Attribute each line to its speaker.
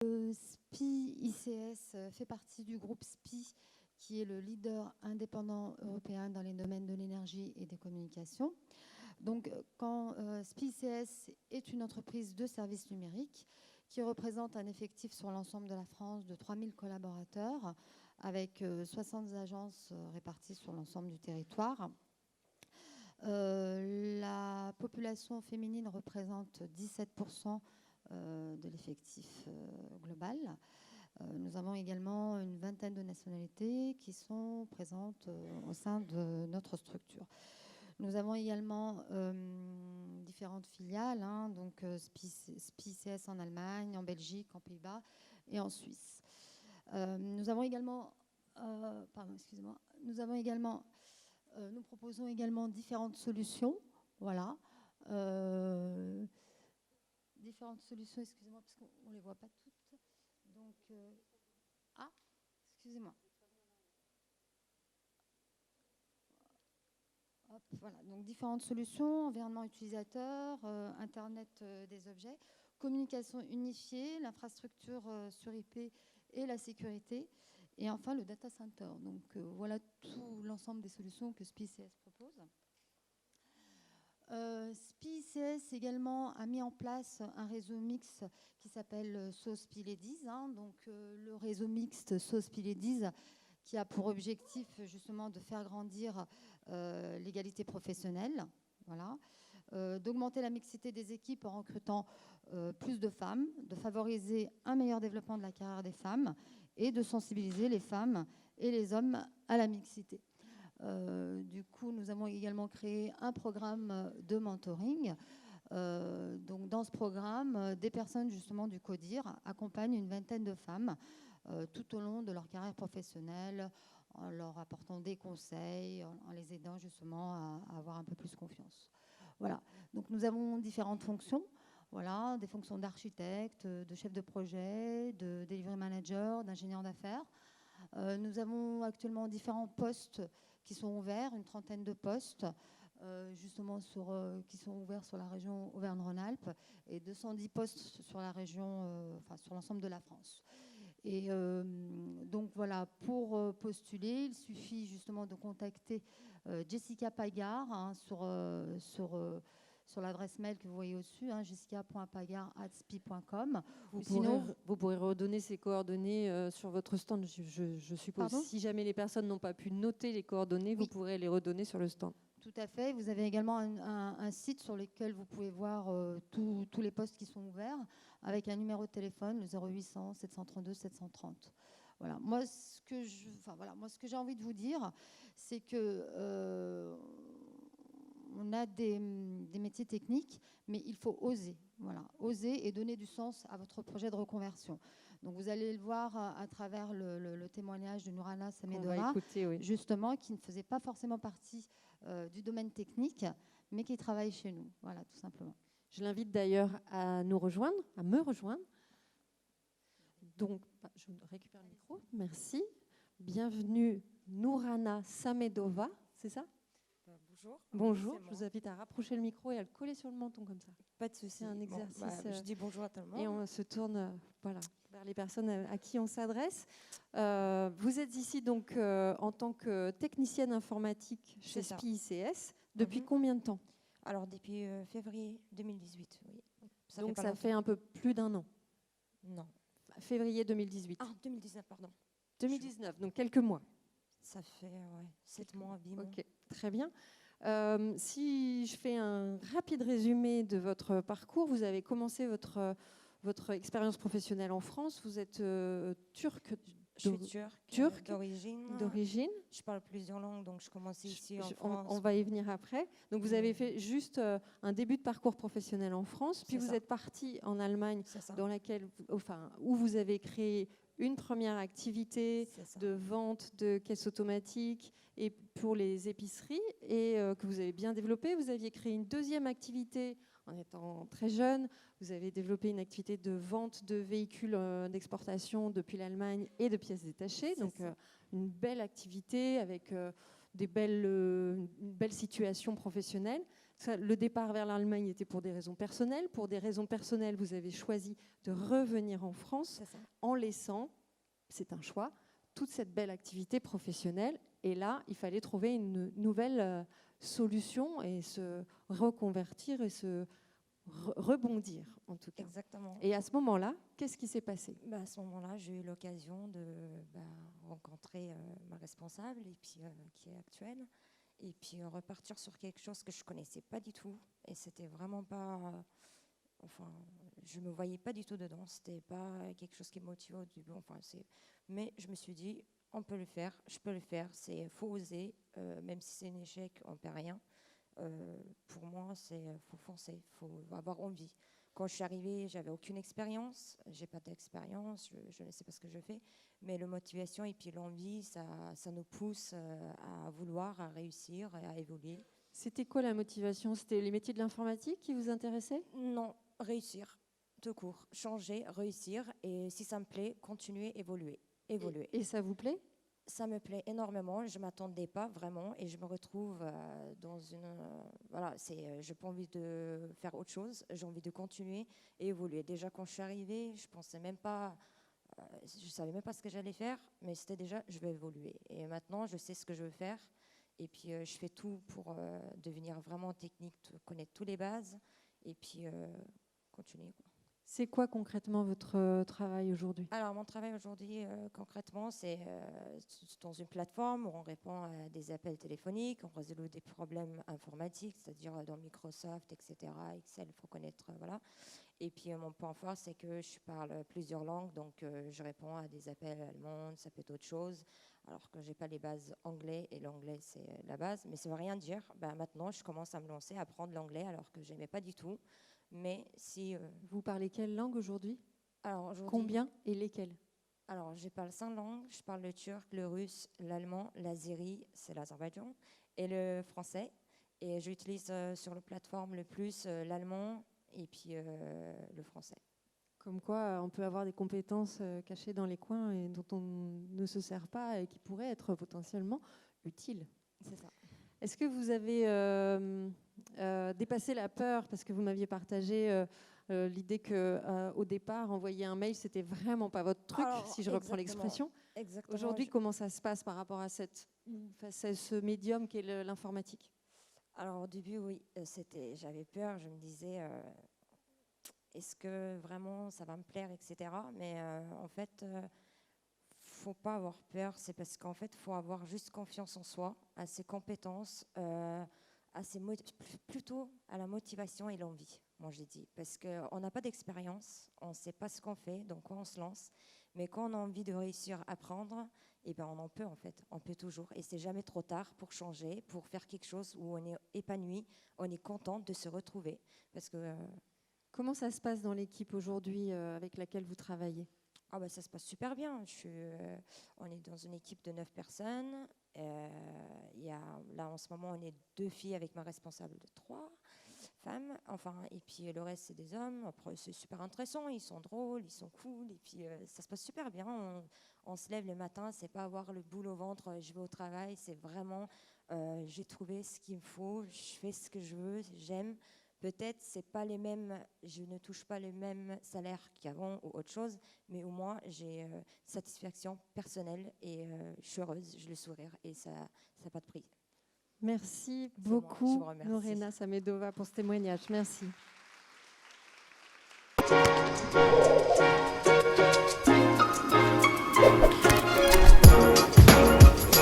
Speaker 1: SPI ICS fait partie du groupe SPI, qui est le leader indépendant européen dans les domaines de l'énergie et des communications. Donc, quand SPI ICS est une entreprise de services numériques qui représente un effectif sur l'ensemble de la France de 3000 collaborateurs, avec 60 agences réparties sur l'ensemble du territoire. La population féminine représente 17% de l'effectif global. Nous avons également une vingtaine de nationalités qui sont présentes au sein de notre structure. Nous avons également différentes filiales, donc SPI ICS en Allemagne, en Belgique, en Pays-Bas et en Suisse. Nous proposons également différentes solutions. Voilà. Différentes solutions, excusez-moi, parce qu'on ne les voit pas toutes. Donc, excusez-moi. Hop, voilà. Donc, différentes solutions, environnement utilisateur, Internet des objets, communication unifiée, l'infrastructure sur IP et la sécurité, et enfin le data center. Donc, voilà tout l'ensemble des solutions que SPI ICS propose. SPI ICS également a mis en place un réseau mixte qui s'appelle SOSPI Ladies. Donc, le réseau mixte SOSPI Ladies qui a pour objectif justement de faire grandir l'égalité professionnelle, voilà, d'augmenter la mixité des équipes en recrutant plus de femmes, de favoriser un meilleur développement de la carrière des femmes et de sensibiliser les femmes et les hommes à la mixité. Du coup, nous avons également créé un programme de mentoring. Donc, dans ce programme, des personnes justement du CODIR accompagnent une vingtaine de femmes tout au long de leur carrière professionnelle, en leur apportant des conseils, en les aidant justement à avoir un peu plus confiance. Voilà. Donc, nous avons différentes fonctions. Voilà, des fonctions d'architecte, de chef de projet, de delivery manager, d'ingénieur d'affaires. Nous avons actuellement différents postes qui sont ouverts, une trentaine de postes, justement qui sont ouverts sur la région Auvergne-Rhône-Alpes et 210 postes sur la région, sur l'ensemble de la France. Et donc voilà, pour postuler, il suffit justement de contacter Jessica Pagard sur l'adresse mail que vous voyez au-dessus, jessica.pagard@spi.com.
Speaker 2: Vous pourrez redonner ces coordonnées sur votre stand, je suppose.
Speaker 1: Pardon ?
Speaker 2: Si jamais les personnes n'ont pas pu noter les coordonnées, oui, vous pourrez les redonner sur le stand.
Speaker 1: Tout à fait. Vous avez également un site sur lequel vous pouvez voir tous les postes qui sont ouverts, avec un numéro de téléphone, le 0800 732 730. Voilà. Moi, ce que j'ai envie de vous dire, c'est que on a des métiers techniques, mais il faut oser. Voilà, oser et donner du sens à votre projet de reconversion. Donc, vous allez le voir à travers le témoignage de Nourana Samedova,
Speaker 2: oui,
Speaker 1: justement, qui ne faisait pas forcément partie du domaine technique, mais qui travaille chez nous. Voilà, tout simplement.
Speaker 2: Je l'invite d'ailleurs à me rejoindre. Donc, je récupère le micro. Merci. Bienvenue, Nourana Samedova, c'est ça ?
Speaker 3: Bonjour.
Speaker 2: Bonjour. Je vous invite à rapprocher le micro et à le coller sur le menton comme ça.
Speaker 3: Pas de souci.
Speaker 2: C'est un exercice.
Speaker 3: Je dis bonjour à tout le monde.
Speaker 2: Et on se tourne vers les personnes à qui on s'adresse. Vous êtes ici donc en tant que technicienne informatique chez SPI ICS. Depuis combien de temps ?
Speaker 3: Alors, depuis février 2018. Oui.
Speaker 2: Donc, ça fait un peu plus d'un an.
Speaker 3: Non.
Speaker 2: Février 2018.
Speaker 3: Ah, 2019, pardon.
Speaker 2: 2019, donc quelques mois.
Speaker 3: Ça fait 7 mois, 8 mois.
Speaker 2: Ok, très bien. Si je fais un rapide résumé de votre parcours, vous avez commencé votre expérience professionnelle en France. Vous êtes turc.
Speaker 3: Je suis turque d'origine. Je parle plusieurs langues, donc je commençais ici en France.
Speaker 2: On va y venir après. Donc vous avez fait juste un début de parcours professionnel en France, puis vous êtes parti en Allemagne, où vous avez créé une première activité de vente de caisses automatiques et pour les épiceries, et que vous avez bien développé. Vous aviez créé une deuxième activité en étant très jeune. Vous avez développé une activité de vente de véhicules d'exportation depuis l'Allemagne et de pièces détachées. Donc une belle activité avec une belle situation professionnelle. le départ vers l'Allemagne était pour des raisons personnelles. Pour des raisons personnelles, vous avez choisi de revenir en France en laissant, c'est un choix, toute cette belle activité professionnelle. Et là, il fallait trouver une nouvelle solution et se reconvertir et se rebondir, en tout cas.
Speaker 3: Exactement.
Speaker 2: Et à ce moment-là, qu'est-ce qui s'est passé ?
Speaker 3: À ce moment-là, j'ai eu l'occasion de rencontrer ma responsable, et puis, qui est actuelle, et puis repartir sur quelque chose que je ne connaissais pas du tout. Et c'était vraiment pas... je ne me voyais pas du tout dedans. Ce n'était pas quelque chose qui me motivait au début. Mais je me suis dit, on peut le faire, je peux le faire. Il faut oser, même si c'est un échec, on ne perd rien. Pour moi, faut foncer, il faut avoir envie. Quand je suis arrivée, je n'avais aucune expérience, je n'ai pas d'expérience, je ne sais pas ce que je fais, mais la motivation et puis l'envie, ça nous pousse à vouloir, à réussir, à évoluer.
Speaker 2: C'était quoi la motivation ? C'était les métiers de l'informatique qui vous intéressaient ?
Speaker 3: Non, réussir, tout court, changer, réussir, et si ça me plaît, continuer, évoluer.
Speaker 2: Et ça vous plaît ?
Speaker 3: Ça me plaît énormément, je ne m'attendais pas vraiment et je me retrouve dans une... je n'ai pas envie de faire autre chose, j'ai envie de continuer et évoluer. Déjà quand je suis arrivée, je ne savais même pas ce que j'allais faire, mais c'était déjà, je vais évoluer. Et maintenant, je sais ce que je veux faire et puis je fais tout pour devenir vraiment technique, connaître toutes les bases et puis continuer, quoi.
Speaker 2: C'est quoi concrètement votre travail aujourd'hui ?
Speaker 3: Alors, mon travail aujourd'hui, concrètement, c'est dans une plateforme où on répond à des appels téléphoniques, on résout des problèmes informatiques, c'est-à-dire dans Microsoft, etc., Excel, il faut connaître, voilà. Et puis, mon point fort, c'est que je parle plusieurs langues, donc je réponds à des appels allemands, ça peut être autre chose, alors que je n'ai pas les bases anglais, et l'anglais, c'est la base, mais ça ne veut rien dire. Maintenant, je commence à me lancer à apprendre l'anglais, alors que je n'aimais pas du tout. Mais si
Speaker 2: vous parlez quelle langue aujourd'hui ?
Speaker 3: Alors
Speaker 2: combien et lesquelles ?
Speaker 3: Alors je parle 5 langues. Je parle le turc, le russe, l'allemand, l'azéri, c'est l'Azerbaïdjan, et le français. Et j'utilise sur la plateforme le plus l'allemand et puis le français.
Speaker 2: Comme quoi, on peut avoir des compétences cachées dans les coins et dont on ne se sert pas et qui pourraient être potentiellement utiles.
Speaker 3: C'est ça.
Speaker 2: Est-ce que vous avez dépassé la peur, parce que vous m'aviez partagé l'idée qu'au départ, envoyer un mail, c'était vraiment pas votre truc, si je reprends l'expression. Aujourd'hui, comment ça se passe par rapport à ce médium qu'est l'informatique ?
Speaker 3: Alors au début, oui, j'avais peur, je me disais, est-ce que vraiment ça va me plaire, etc. Mais en fait... faut pas avoir peur, c'est parce qu'en fait, il faut avoir juste confiance en soi, à ses compétences, plutôt à la motivation et l'envie, moi j'ai dit. Parce qu'on n'a pas d'expérience, on ne sait pas ce qu'on fait, donc on se lance. Mais quand on a envie de réussir à apprendre, on en peut en fait, on peut toujours. Et c'est jamais trop tard pour changer, pour faire quelque chose où on est épanoui, on est content de se retrouver. Parce que,
Speaker 2: comment ça se passe dans l'équipe aujourd'hui avec laquelle vous travaillez ?
Speaker 3: Ça se passe super bien. On est dans une équipe de 9 personnes. Là, en ce moment, on est 2 filles avec ma responsable de 3 femmes. Et puis le reste, c'est des hommes. Après, c'est super intéressant. Ils sont drôles, ils sont cool. Et puis, ça se passe super bien. On se lève le matin. C'est pas avoir le boule au ventre. Je vais au travail. C'est vraiment, j'ai trouvé ce qu'il me faut. Je fais ce que je veux. J'aime. Peut-être c'est pas les mêmes, je ne touche pas le même salaire qu'avant ou autre chose, mais au moins j'ai satisfaction personnelle et je suis heureuse, j'ai le sourire et ça n'a pas de prix.
Speaker 2: Merci beaucoup, Lorena Samedova, pour ce témoignage. Merci.